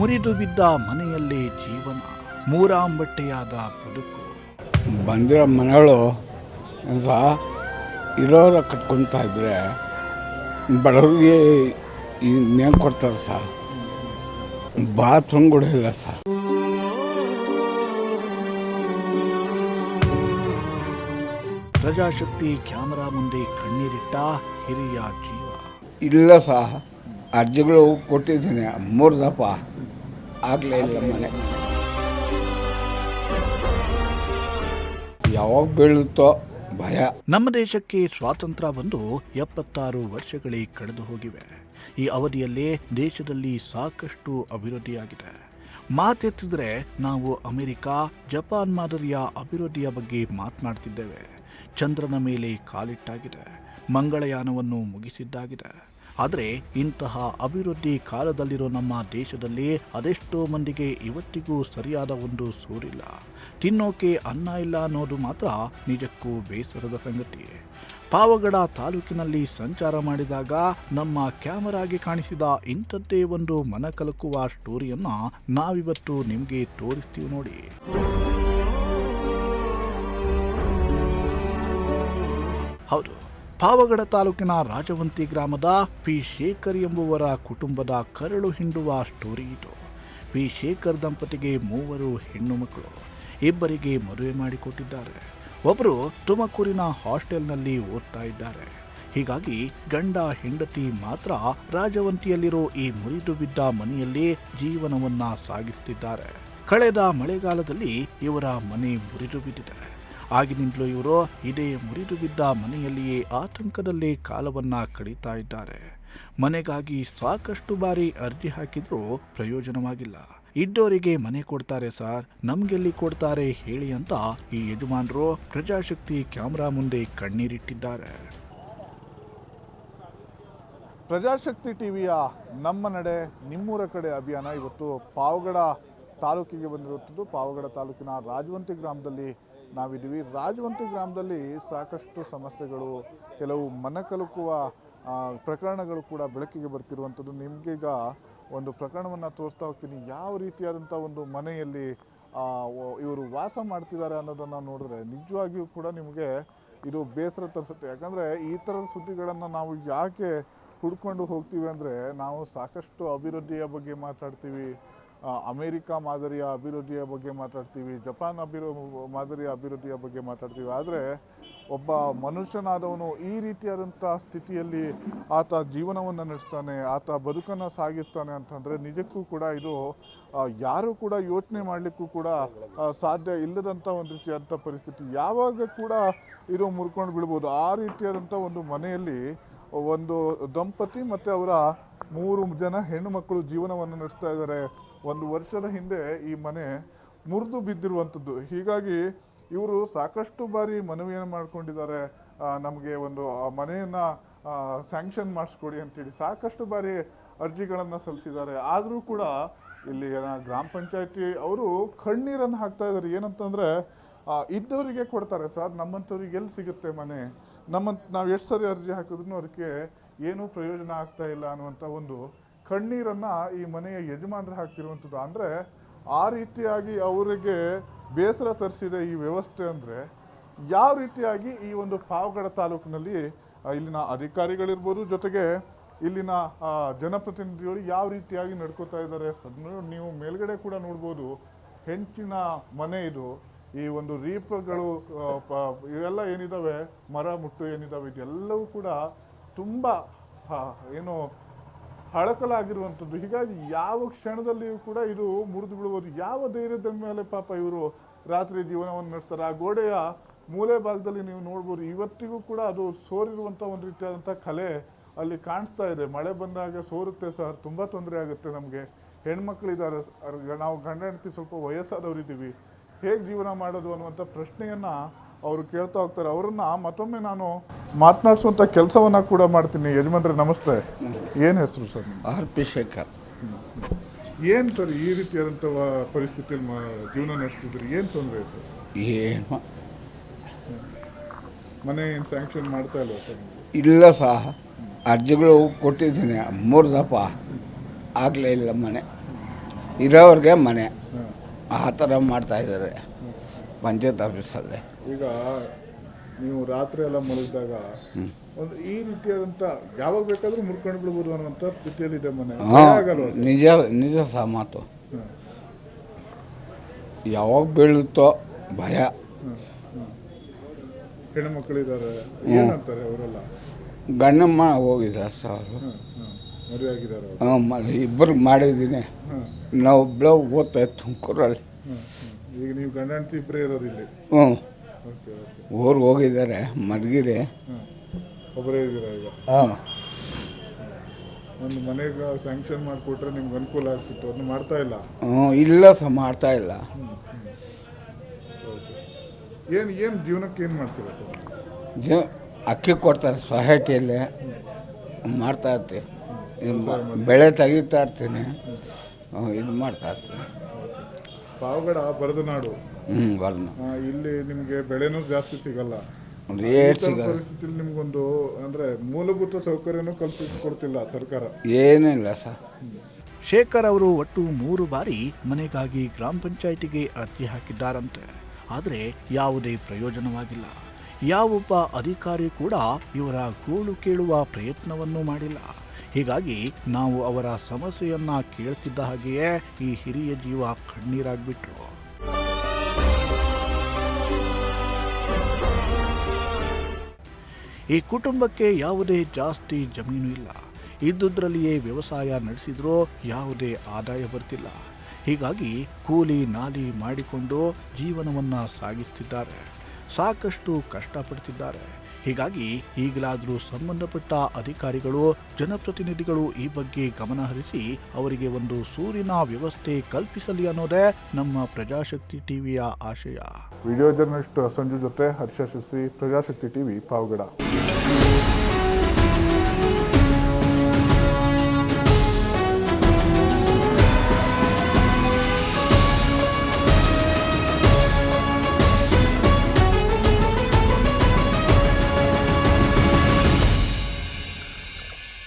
ಮುರಿದು ಬಿದ್ದ ಮನೆಯಲ್ಲೇ ಜೀವನ, ಮೂರಾಂಬಟ್ಟೆಯಾದ ಬದುಕು. ಬಂದಿರೋ ಮನೆಗಳು ಸಹ ಇರೋರ ಕಟ್ಕೊತಾ ಇದ್ರೆ ಬಡವರಿಗೆ ಇನ್ನೇನು ಕೊಡ್ತಾರೆ ಸರ್. ಬಾತ್ರೂಮ್ ಕೂಡ ಇಲ್ಲ ಸರ್. ಪ್ರಜಾಶಕ್ತಿ ಕ್ಯಾಮರಾ ಮುಂದೆ ಕಣ್ಣೀರಿಟ್ಟ ಹಿರಿಯ ಜೀವ. ಇಲ್ಲ ಸಹ ಅರ್ಜಿಗಳು ಕೊಟ್ಟಿದ್ದೀನಿ 3 ದಫ, ಆಗಲೇ ಇಲ್ಲ ಮನೆ. ಯಾವಾಗ ಬೀಳುತ್ತೋ ಭಯ. ನಮ್ಮ ದೇಶಕ್ಕೆ ಸ್ವಾತಂತ್ರ್ಯ ಬಂದು 76 ವರ್ಷಗಳೇ ಕಳೆದು ಹೋಗಿವೆ. ಈ ಅವಧಿಯಲ್ಲೇ ದೇಶದಲ್ಲಿ ಸಾಕಷ್ಟು ಅಭಿವೃದ್ಧಿಯಾಗಿದೆ. ಮಾತೆತ್ತಿದ್ರೆ ನಾವು ಅಮೆರಿಕ, ಜಪಾನ್ ಮಾದರಿಯ ಅಭಿವೃದ್ಧಿಯ ಬಗ್ಗೆ ಮಾತನಾಡ್ತಿದ್ದೇವೆ. ಚಂದ್ರನ ಮೇಲೆ ಕಾಲಿಟ್ಟಾಗಿದೆ, ಮಂಗಳಯಾನವನ್ನು ಮುಗಿಸಿದ್ದಾಗಿದೆ. ಆದರೆ ಇಂತಹ ಅಭಿವೃದ್ಧಿ ಕಾಲದಲ್ಲಿರೋ ನಮ್ಮ ದೇಶದಲ್ಲಿ ಅದೆಷ್ಟೋ ಮಂದಿಗೆ ಇವತ್ತಿಗೂ ಸರಿಯಾದ ಒಂದು ಸೂರಿಲ್ಲ. ತಿನ್ನೋಕೆ ಅನ್ನ ಇಲ್ಲ ಅನ್ನೋದು ಮಾತ್ರ ನಿಜಕ್ಕೂ ಬೇಸರದ ಸಂಗತಿ. ಪಾವಗಡ ತಾಲೂಕಿನಲ್ಲಿ ಸಂಚಾರ ಮಾಡಿದಾಗ ನಮ್ಮ ಕ್ಯಾಮರಾಗೆ ಕಾಣಿಸಿದ ಇಂಥದ್ದೇ ಒಂದು ಮನಕಲಕುವ ಸ್ಟೋರಿಯನ್ನು ನಾವಿವತ್ತು ನಿಮಗೆ ತೋರಿಸ್ತೀವಿ ನೋಡಿ. ಹೌದು, ಪಾವಗಡ ತಾಲೂಕಿನ ರಾಜವಂತಿ ಗ್ರಾಮದ ಪಿ ಶೇಖರ್ ಎಂಬುವರ ಕುಟುಂಬದ ಕರಳು ಹಿಂಡುವ ಸ್ಟೋರಿ ಇದು. ಪಿ ಶೇಖರ್ ದಂಪತಿಗೆ 3 ಹೆಣ್ಣು ಮಕ್ಕಳು, 2 ಮದುವೆ ಮಾಡಿಕೊಟ್ಟಿದ್ದಾರೆ. ಒಬ್ಬರು ತುಮಕೂರಿನ ಹಾಸ್ಟೆಲ್ನಲ್ಲಿ ಓದ್ತಾ ಇದ್ದಾರೆ. ಹೀಗಾಗಿ ಗಂಡ ಹೆಂಡತಿ ಮಾತ್ರ ರಾಜವಂತಿಯಲ್ಲಿರೋ ಈ ಮುರಿದು ಬಿದ್ದ ಮನೆಯಲ್ಲಿ ಜೀವನವನ್ನ ಸಾಗಿಸುತ್ತಿದ್ದಾರೆ. ಕಳೆದ ಮಳೆಗಾಲದಲ್ಲಿ ಇವರ ಮನೆ ಮುರಿದು ಬಿದ್ದಿದೆ. ಆಗಿನಿಂದಲೂ ಇವರು ಇದೇ ಮುರಿದು ಬಿದ್ದ ಮನೆಯಲ್ಲಿಯೇ ಆತಂಕದಲ್ಲೇ ಕಾಲವನ್ನ ಕಳೀತಾ ಇದ್ದಾರೆ. ಮನೆಗಾಗಿ ಸಾಕಷ್ಟು ಬಾರಿ ಅರ್ಜಿ ಹಾಕಿದ್ರೂ ಪ್ರಯೋಜನವಾಗಿಲ್ಲ. ಇದ್ದವರಿಗೆ ಮನೆ ಕೊಡ್ತಾರೆ ಸರ್, ನಮ್ಗೆಲ್ಲಿ ಕೊಡ್ತಾರೆ ಹೇಳಿ ಅಂತ ಈ ಯಜಮಾನರು ಪ್ರಜಾಶಕ್ತಿ ಕ್ಯಾಮರಾ ಮುಂದೆ ಕಣ್ಣೀರಿಟ್ಟಿದ್ದಾರೆ. ಪ್ರಜಾಶಕ್ತಿ ಟಿವಿಯ ನಮ್ಮ ನಡೆ ನಿಮ್ಮೂರ ಕಡೆ ಅಭಿಯಾನ ಇವತ್ತು ಪಾವಗಡ ತಾಲೂಕಿಗೆ ಬಂದಿರುತ್ತದೆ. ಪಾವಗಡ ತಾಲೂಕಿನ ರಾಜವಂತಿ ಗ್ರಾಮದಲ್ಲಿ ನಾವಿದ್ದೀವಿ. ರಾಜವಂತಿ ಗ್ರಾಮದಲ್ಲಿ ಸಾಕಷ್ಟು ಸಮಸ್ಯೆಗಳು, ಕೆಲವು ಮನಕಲುಕುವ ಪ್ರಕರಣಗಳು ಕೂಡ ಬೆಳಕಿಗೆ ಬರ್ತಿರುವಂಥದ್ದು. ನಿಮಗೀಗ ಒಂದು ಪ್ರಕರಣವನ್ನು ತೋರಿಸ್ತಾ ಹೋಗ್ತೀನಿ. ಯಾವ ರೀತಿಯಾದಂಥ ಒಂದು ಮನೆಯಲ್ಲಿ ಇವರು ವಾಸ ಮಾಡ್ತಿದ್ದಾರೆ ಅನ್ನೋದನ್ನು ನೋಡಿದ್ರೆ ನಿಜವಾಗಿಯೂ ಕೂಡ ನಿಮಗೆ ಇದು ಬೇಸರ ತರಿಸುತ್ತೆ. ಯಾಕಂದರೆ ಈ ಥರದ ಸುದ್ದಿಗಳನ್ನು ನಾವು ಯಾಕೆ ಹುಡ್ಕೊಂಡು ಹೋಗ್ತೀವಿ ಅಂದರೆ, ನಾವು ಸಾಕಷ್ಟು ಅಭಿವೃದ್ಧಿಯ ಬಗ್ಗೆ ಮಾತಾಡ್ತೀವಿ, ಅಮೇರಿಕ ಮಾದರಿಯ ಅಭಿವೃದ್ಧಿಯ ಬಗ್ಗೆ ಮಾತಾಡ್ತೀವಿ, ಜಪಾನ್ ಮಾದರಿಯ ಅಭಿವೃದ್ಧಿಯ ಬಗ್ಗೆ ಮಾತಾಡ್ತೀವಿ. ಆದರೆ ಒಬ್ಬ ಮನುಷ್ಯನಾದವನು ಈ ರೀತಿಯಾದಂಥ ಸ್ಥಿತಿಯಲ್ಲಿ ಆತ ಜೀವನವನ್ನು ನಡೆಸ್ತಾನೆ, ಆತ ಬದುಕನ್ನು ಸಾಗಿಸ್ತಾನೆ ಅಂತಂದರೆ ನಿಜಕ್ಕೂ ಕೂಡ ಇದು ಯಾರೂ ಕೂಡ ಯೋಚನೆ ಮಾಡಲಿಕ್ಕೂ ಕೂಡ ಸಾಧ್ಯ ಇಲ್ಲದಂಥ ಒಂದು ರೀತಿಯಾದಂಥ ಪರಿಸ್ಥಿತಿ. ಯಾವಾಗ ಕೂಡ ಇದು ಮುರ್ಕೊಂಡು ಬೀಳ್ಬೋದು. ಆ ರೀತಿಯಾದಂಥ ಒಂದು ಮನೆಯಲ್ಲಿ ಒಂದು ದಂಪತಿ ಮತ್ತು ಅವರ 3 ಜನ ಹೆಣ್ಣು ಮಕ್ಕಳು ಜೀವನವನ್ನು ನಡೆಸ್ತಾ ಇದ್ದಾರೆ. 1 ವರ್ಷದ ಹಿಂದೆ ಈ ಮನೆ ಮುರಿದು ಬಿದ್ದಿರುವಂಥದ್ದು. ಹೀಗಾಗಿ ಇವರು ಸಾಕಷ್ಟು ಬಾರಿ ಮನವಿಯನ್ನು ಮಾಡ್ಕೊಂಡಿದ್ದಾರೆ, ನಮಗೆ ಒಂದು ಮನೆಯನ್ನು ಸ್ಯಾಂಕ್ಷನ್ ಮಾಡಿಸ್ಕೊಡಿ ಅಂತೇಳಿ ಸಾಕಷ್ಟು ಬಾರಿ ಅರ್ಜಿಗಳನ್ನು ಸಲ್ಲಿಸಿದ್ದಾರೆ. ಆದರೂ ಕೂಡ ಇಲ್ಲಿ ಗ್ರಾಮ ಪಂಚಾಯತಿ ಅವರು ಕಣ್ಣೀರನ್ನು ಹಾಕ್ತಾ ಇದ್ದಾರೆ. ಏನಂತಂದರೆ, ಇದ್ದವರಿಗೆ ಕೊಡ್ತಾರೆ ಸರ್, ನಮ್ಮಂಥವ್ರಿಗೆ ಎಲ್ಲಿ ಸಿಗುತ್ತೆ ಮನೆ, ನಾವು ಎಷ್ಟು ಸರಿ ಅರ್ಜಿ ಹಾಕಿದ್ರು ಅದಕ್ಕೆ ಏನೂ ಪ್ರಯೋಜನ ಆಗ್ತಾ ಇಲ್ಲ ಅನ್ನುವಂಥ ಒಂದು ಕಣ್ಣೀರನ್ನು ಈ ಮನೆಯ ಯಜಮಾನರು ಹಾಕ್ತಿರುವಂಥದ್ದು. ಅಂದರೆ ಆ ರೀತಿಯಾಗಿ ಅವರಿಗೆ ಬೇಸರ ತರಿಸಿದೆ ಈ ವ್ಯವಸ್ಥೆ. ಅಂದರೆ ಯಾವ ರೀತಿಯಾಗಿ ಈ ಒಂದು ಪಾವಗಡ ತಾಲೂಕಿನಲ್ಲಿ ಇಲ್ಲಿನ ಅಧಿಕಾರಿಗಳಿರ್ಬೋದು, ಜೊತೆಗೆ ಇಲ್ಲಿನ ಜನಪ್ರತಿನಿಧಿಗಳು ಯಾವ ರೀತಿಯಾಗಿ ನಡ್ಕೋತಾ ಇದ್ದಾರೆ. ನೀವು ಮೇಲ್ಗಡೆ ಕೂಡ ನೋಡ್ಬೋದು, ಹೆಂಚಿನ ಮನೆ ಇದು. ಈ ಒಂದು ರೀಪಗಳು ಇವೆಲ್ಲ ಏನಿದಾವೆ, ಮರ ಮುಟ್ಟು ಏನಿದಾವೆ, ಇದೆಲ್ಲವೂ ಕೂಡ ತುಂಬ ಏನು ಹಳಕಲಾಗಿರುವಂಥದ್ದು. ಹೀಗಾಗಿ ಯಾವ ಕ್ಷಣದಲ್ಲಿಯೂ ಕೂಡ ಇದು ಮುರಿದು ಬಿಡುವುದು. ಯಾವ ಧೈರ್ಯದ ಮೇಲೆ ಪಾಪ ಇವರು ರಾತ್ರಿ ಜೀವನವನ್ನು ನಡೆಸ್ತಾರೆ. ಆ ಗೋಡೆಯ ಮೂಲೆ ಭಾಗದಲ್ಲಿ ನೀವು ನೋಡ್ಬೋದು, ಇವತ್ತಿಗೂ ಕೂಡ ಅದು ಸೋರಿರುವಂಥ ಒಂದು ರೀತಿಯಾದಂಥ ಕಲೆ ಅಲ್ಲಿ ಕಾಣಿಸ್ತಾ ಇದೆ. ಮಳೆ ಬಂದಾಗ ಸೋರುತ್ತೆ ಸರ್, ತುಂಬ ತೊಂದರೆ ಆಗುತ್ತೆ ನಮಗೆ. ಹೆಣ್ಮಕ್ಳಿದ್ದಾರೆ, ನಾವು ಗಂಡ ಹೆಂಡತಿ ಸ್ವಲ್ಪ ವಯಸ್ಸಾದವರಿದ್ದೀವಿ, ಹೇಗೆ ಜೀವನ ಮಾಡೋದು ಅನ್ನುವಂಥ ಪ್ರಶ್ನೆಯನ್ನು ಅವರು ಕೇಳ್ತಾ ಹೋಗ್ತಾರೆ. ಅವರನ್ನು ಮತ್ತೊಮ್ಮೆ ನಾನು ಮಾತನಾಡಿಸುವಂಥ ಕೆಲಸವನ್ನು ಕೂಡ ಮಾಡ್ತೀನಿ. ಯಜಮಾನ್ರೆ ನಮಸ್ತೆ, ಏನು ಹೆಸರು ಸರ್? R P Shekhar. ಏನು ಸರ್ ಈ ರೀತಿಯಾದಂಥ ಪರಿಸ್ಥಿತಿಯಲ್ಲಿ ಜೀವನ ನಡೆಸ್ತಿದ್ರಿ? ಏನು ತೊಂದರೆ ಇತ್ತು? ಏನು ಮನೆ ಏನು ಸ್ಯಾಂಕ್ಷನ್ ಮಾಡ್ತಾ ಇಲ್ವ ಸರ್? ಇಲ್ಲ ಸಹ ಅರ್ಜಿಗಳು ಕೊಟ್ಟಿದ್ದೀನಿ 3 ದಫ, ಆಗಲೇ ಇಲ್ಲ ಮನೆ. ಇರೋವ್ರಿಗೆ ಮನೆ ಹಾಂ. ಆ ಥರ ಮಾಡ್ತಾಯಿದ್ದಾರೆ ಪಂಚಾಯತ್ ಆಫೀಸಲ್ಲಿ. ಈಗ ನೀವು ರಾತ್ರಿ ಎಲ್ಲ ಮಲಗಿದಾಗ ಒಂದು ಈ ರೀತಿಯಾದಂಥ ಯಾವಾಗ ಬೇಕಾದ್ರೂ ಮುರ್ಕೊಂಡು ಬಿಡ್ಬೋದು ಅನ್ನೋಂಥ ಸ್ಥಿತಿಯಲ್ಲಿದೆ ಮನೆ. ಭಯ ಆಗಲ್ವಾ ಅದು? ನಿಜ ನಿಜ ಸಹ ಮಾತು. ಹಾಂ. ಯಾವಾಗ ಬೀಳುತ್ತೋ ಭಯ. ಹೆಣ್ಣು ಮಕ್ಕಳಿದ್ದಾರೆ, ಏನಂತಾರೆ ಅವರೆಲ್ಲ? ಗಂಡಮ್ಮ ಹೋಗಿದ್ದಾರೆ ಸರ್ ಅವರು. ಮದುವೆ ಆಗಿದ್ದಾರೆ ಅವರು. ಇಬ್ಬರು ಮಾಡಿದ್ದೀನಿ. ಹಾಂ. ನಾವೊಬ್ಳು ಓದ್ತಾ ತುಮಕೂರಲ್ಲಿ. ಈಗ ನೀವು ಗಂಡ ಹೆಂಡತಿ ಇಬ್ಬರೇ ಇರೋದು ಇಲ್ಲಿ? ಹ್ಞೂ, ಓಕೆ ಓಕೆ. ಊರಿಗೆ ಹೋಗಿದ್ದಾರೆ ಮಲಗಿರಿ. ಹಾಂ, ಒಬ್ಬರೇ ಇದ್ದೀರಾ ಈಗ? ಹಾಂ, ಒಂದು ಮನೆಗೆ ಸ್ಯಾಂಕ್ಷನ್ ಮಾಡಿಕೊಟ್ರೆ ನಿಮ್ಗೆ ಅನುಕೂಲ ಆಗ್ತಿತ್ತು, ಅದನ್ನ ಮಾಡ್ತಾ ಇಲ್ಲ. ಹ್ಞೂ, ಇಲ್ಲ ಸಹ ಮಾಡ್ತಾ ಇಲ್ಲ. ಏನು ಏನು ಜೀವನಕ್ಕೆ ಏನು ಮಾಡ್ತೀರಾ ಸರ್? ಅಕ್ಕಿ ಕೊಡ್ತಾರೆ ಸೊಸೈಟಿಯಲ್ಲಿ, ಮಾಡ್ತಾ ಇರ್ತೀವಿ. ಬೆಳೆ ತೆಗಿತಾ ಇರ್ತೀನಿ, ಇದು ಮಾಡ್ತಾ ಇರ್ತೀನಿ. ಪಾವಗಡ ಬರದ ನಾಡು. ಬರ್ನ ಇಲ್ಲಿ ನಿಮಗೆ ಬೆಳೆನೂ ಜಾಸ್ತಿ ಸಿಗಲ್ಲ. ರೇಟ್ ಸಿಗಲ್ಲ. ಪರಿಸ್ಥಿತಿಯಲ್ಲಿ ನಿಮ್ಗೊಂದು ಅಂದ್ರೆ ಮೂಲಭೂತ ಸೌಕರ್ಯನೂ ಕಲ್ಪಿಸಿಕೊಡ್ತಿಲ್ಲ ಸರ್ಕಾರ. ಏನಿಲ್ಲ ಸರ್. ಶೇಖರ್ ಅವರು ಒಟ್ಟು 3 ಬಾರಿ ಮನೆಗಾಗಿ ಗ್ರಾಮ ಪಂಚಾಯಿತಿಗೆ ಅರ್ಜಿ ಹಾಕಿದ್ದಾರಂತೆ. ಆದರೆ ಯಾವುದೇ ಪ್ರಯೋಜನವಾಗಿಲ್ಲ. ಯಾವೊಬ್ಬ ಅಧಿಕಾರಿ ಕೂಡ ಇವರ ಗೋಳು ಕೇಳುವ ಪ್ರಯತ್ನವನ್ನು ಮಾಡಿಲ್ಲ. ಹೀಗಾಗಿ ನಾವು ಅವರ ಸಮಸ್ಯೆಯನ್ನ ಕೇಳ್ತಿದ್ದ ಹಾಗೆಯೇ ಈ ಹಿರಿಯ ಜೀವ ಕಣ್ಣೀರಾಗ್ಬಿಟ್ರು. ಈ ಕುಟುಂಬಕ್ಕೆ ಯಾವುದೇ ಜಾಸ್ತಿ ಜಮೀನು ಇಲ್ಲ. ಇದ್ದುದರಲ್ಲಿಯೇ ವ್ಯವಸಾಯ ನಡೆಸಿದ್ರೂ ಯಾವುದೇ ಆದಾಯ ಬರ್ತಿಲ್ಲ. ಹೀಗಾಗಿ ಕೂಲಿ ನಾಲಿ ಮಾಡಿಕೊಂಡು ಜೀವನವನ್ನು ಸಾಗಿಸ್ತಿದ್ದಾರೆ. ಸಾಕಷ್ಟು ಕಷ್ಟಪಡ್ತಿದ್ದಾರೆ. ಹೀಗಾಗಿ ಈಗಲಾದರೂ ಸಂಬಂಧಪಟ್ಟ ಅಧಿಕಾರಿಗಳು, ಜನಪ್ರತಿನಿಧಿಗಳು ಈ ಬಗ್ಗೆ ಗಮನ ಹರಿಸಿ ಅವರಿಗೆ ಒಂದು ಸೂರಿನ ವ್ಯವಸ್ಥೆ ಕಲ್ಪಿಸಲಿ ಅನ್ನೋದೇ ನಮ್ಮ ಪ್ರಜಾಶಕ್ತಿ ಟಿವಿಯ ಆಶಯ. ವಿಡಿಯೋ ಜರ್ನಲಿಸ್ಟ್ ಸಂಜು ಜೊತೆ ಹರ್ಷ ಶಾಸ್ತ್ರಿ, ಪ್ರಜಾಶಕ್ತಿ ಟಿವಿ, ಪಾವಗಡ.